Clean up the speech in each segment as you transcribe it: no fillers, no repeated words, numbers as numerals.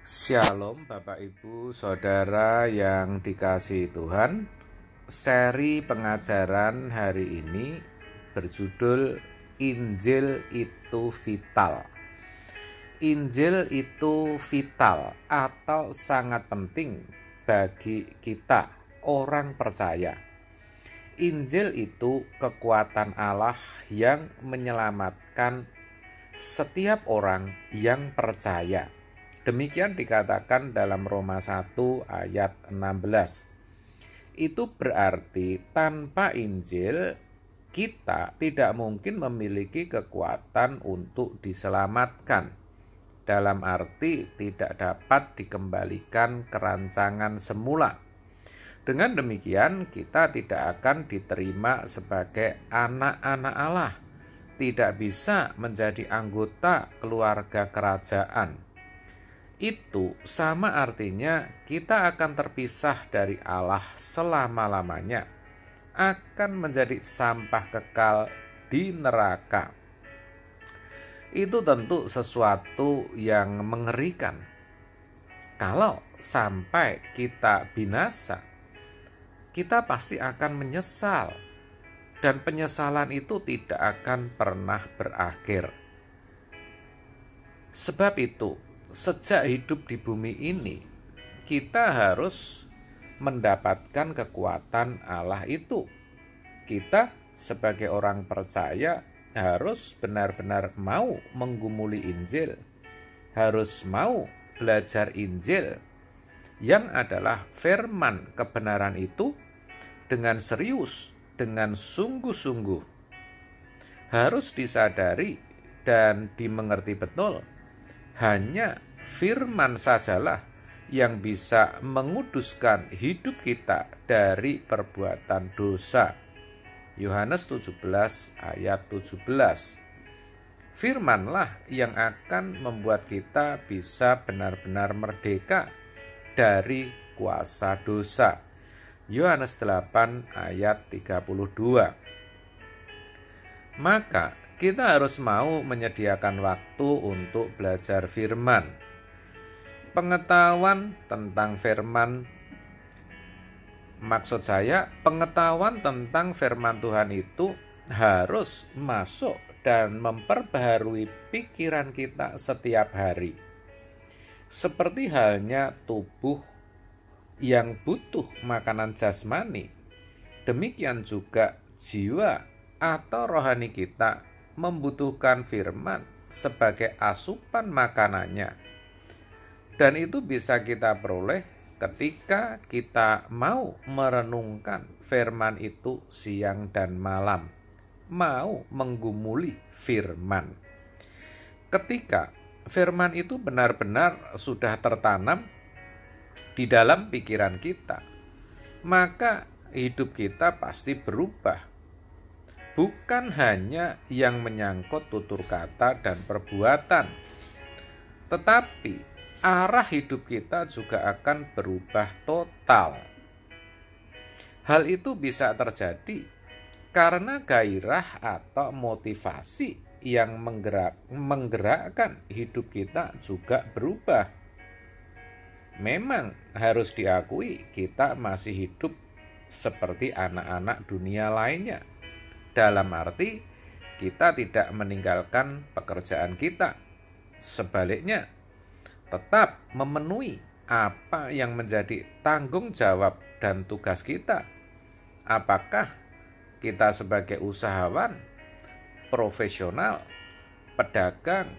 Shalom Bapak Ibu Saudara yang dikasihi Tuhan. Seri pengajaran hari ini berjudul Injil itu vital. Injil itu vital atau sangat penting bagi kita orang percaya. Injil itu kekuatan Allah yang menyelamatkan setiap orang yang percaya. Demikian dikatakan dalam Roma 1 ayat 16. Itu berarti tanpa Injil kita tidak mungkin memiliki kekuatan untuk diselamatkan. Dalam arti tidak dapat dikembalikan ke rancangan semula. Dengan demikian kita tidak akan diterima sebagai anak-anak Allah. Tidak bisa menjadi anggota keluarga kerajaan. Itu sama artinya kita akan terpisah dari Allah selama-lamanya, akan menjadi sampah kekal di neraka. Itu tentu sesuatu yang mengerikan. Kalau sampai kita binasa, kita pasti akan menyesal, dan penyesalan itu tidak akan pernah berakhir. Sebab itu, sejak hidup di bumi ini, kita harus mendapatkan kekuatan Allah itu. Kita sebagai orang percaya harus benar-benar mau menggumuli Injil, harus mau belajar Injil yang adalah firman kebenaran itu dengan serius, dengan sungguh-sungguh. Harus disadari dan dimengerti betul. Hanya firman sajalah yang bisa menguduskan hidup kita dari perbuatan dosa. Yohanes 17 ayat 17. Firmanlah yang akan membuat kita bisa benar-benar merdeka dari kuasa dosa. Yohanes 8 ayat 32. Maka kita harus mau menyediakan waktu untuk belajar firman. Pengetahuan tentang firman, maksud saya pengetahuan tentang firman Tuhan itu harus masuk dan memperbaharui pikiran kita setiap hari. Seperti halnya tubuh yang butuh makanan jasmani, demikian juga jiwa atau rohani kita membutuhkan firman sebagai asupan makanannya. Dan itu bisa kita peroleh ketika kita mau merenungkan firman itu siang dan malam, mau menggumuli firman. Ketika firman itu benar-benar sudah tertanam di dalam pikiran kita, maka hidup kita pasti berubah. Bukan hanya yang menyangkut tutur kata dan perbuatan, tetapi arah hidup kita juga akan berubah total. Hal itu bisa terjadi karena gairah atau motivasi yang menggerakkan hidup kita juga berubah. Memang harus diakui kita masih hidup seperti anak-anak dunia lainnya. Dalam arti, kita tidak meninggalkan pekerjaan kita. Sebaliknya, tetap memenuhi apa yang menjadi tanggung jawab dan tugas kita. Apakah kita sebagai usahawan, profesional, pedagang,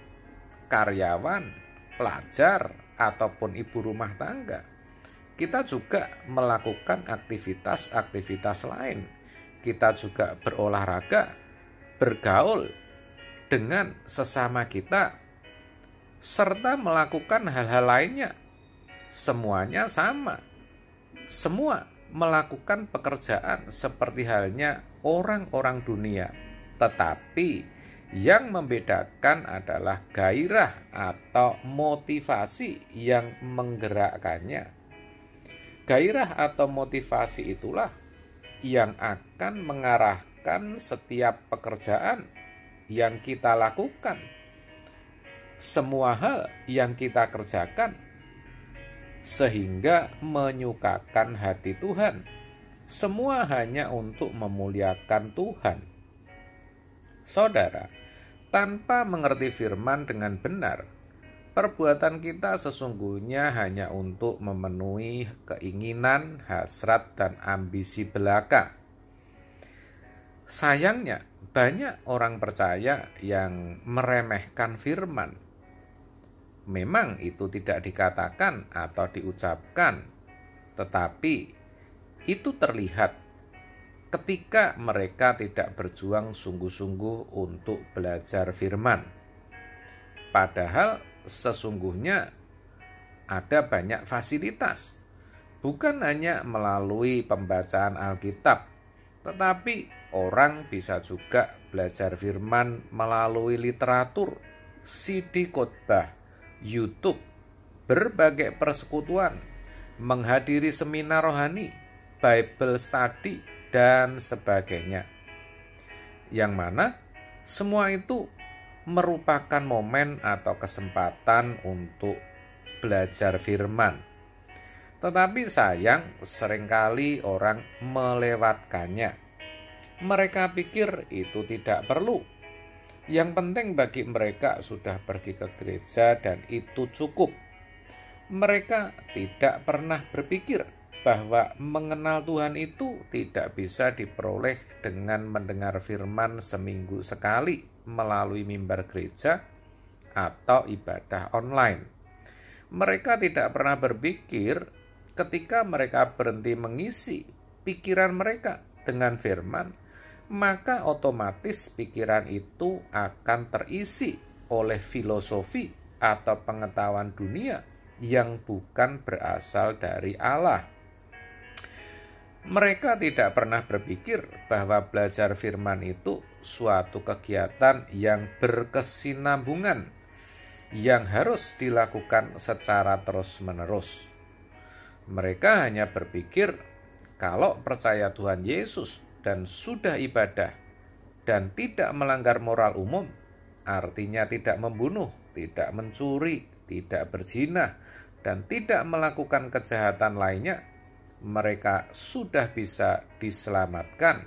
karyawan, pelajar, ataupun ibu rumah tangga, kita juga melakukan aktivitas-aktivitas lain. Kita juga berolahraga, bergaul dengan sesama kita, serta melakukan hal-hal lainnya. Semuanya sama. Semua melakukan pekerjaan seperti halnya orang-orang dunia. Tetapi yang membedakan adalah gairah atau motivasi yang menggerakkannya. Gairah atau motivasi itulah yang akan mengarahkan setiap pekerjaan yang kita lakukan. Semua hal yang kita kerjakan sehingga menyukakan hati Tuhan. Semua hanya untuk memuliakan Tuhan. Saudara, tanpa mengerti firman dengan benar, perbuatan kita sesungguhnya hanya untuk memenuhi keinginan, hasrat, dan ambisi belaka. Sayangnya, banyak orang percaya yang meremehkan firman. Memang itu tidak dikatakan atau diucapkan, tetapi itu terlihat ketika mereka tidak berjuang sungguh-sungguh untuk belajar firman. Padahal sesungguhnya ada banyak fasilitas, bukan hanya melalui pembacaan Alkitab, tetapi orang bisa juga belajar firman melalui literatur, CD khotbah, YouTube, berbagai persekutuan, menghadiri seminar rohani, Bible study, dan sebagainya. Yang mana semua itu merupakan momen atau kesempatan untuk belajar firman. Tetapi sayang, seringkali orang melewatkannya. Mereka pikir itu tidak perlu. Yang penting bagi mereka sudah pergi ke gereja dan itu cukup. Mereka tidak pernah berpikir bahwa mengenal Tuhan itu tidak bisa diperoleh dengan mendengar firman seminggu sekali melalui mimbar gereja atau ibadah online. Mereka tidak pernah berpikir ketika mereka berhenti mengisi pikiran mereka dengan firman, maka otomatis pikiran itu akan terisi oleh filosofi atau pengetahuan dunia yang bukan berasal dari Allah. Mereka tidak pernah berpikir bahwa belajar firman itu suatu kegiatan yang berkesinambungan, yang harus dilakukan secara terus-menerus. Mereka hanya berpikir kalau percaya Tuhan Yesus dan sudah ibadah dan tidak melanggar moral umum, artinya tidak membunuh, tidak mencuri, tidak berzina, dan tidak melakukan kejahatan lainnya, mereka sudah bisa diselamatkan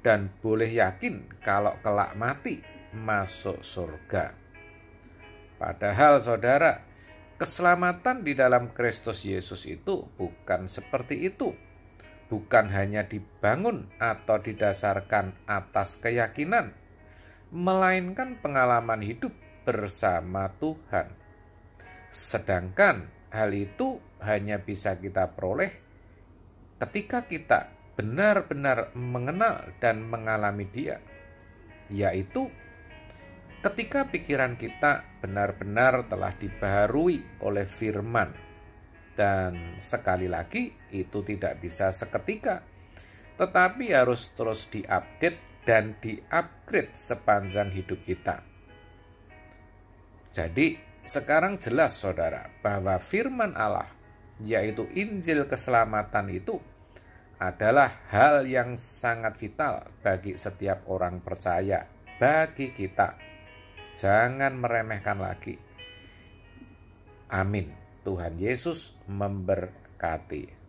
dan boleh yakin kalau kelak mati masuk surga. Padahal saudara, keselamatan di dalam Kristus Yesus itu bukan seperti itu. Bukan hanya dibangun atau didasarkan atas keyakinan, melainkan pengalaman hidup bersama Tuhan. Sedangkan hal itu hanya bisa kita peroleh ketika kita benar-benar mengenal dan mengalami Dia, yaitu ketika pikiran kita benar-benar telah dibaharui oleh firman. Dan sekali lagi, itu tidak bisa seketika, tetapi harus terus diupdate dan diupgrade sepanjang hidup kita. Jadi, sekarang jelas saudara bahwa firman Allah, yaitu Injil keselamatan itu, adalah hal yang sangat vital bagi setiap orang percaya, bagi kita. Jangan meremehkan lagi. Amin. Tuhan Yesus memberkati.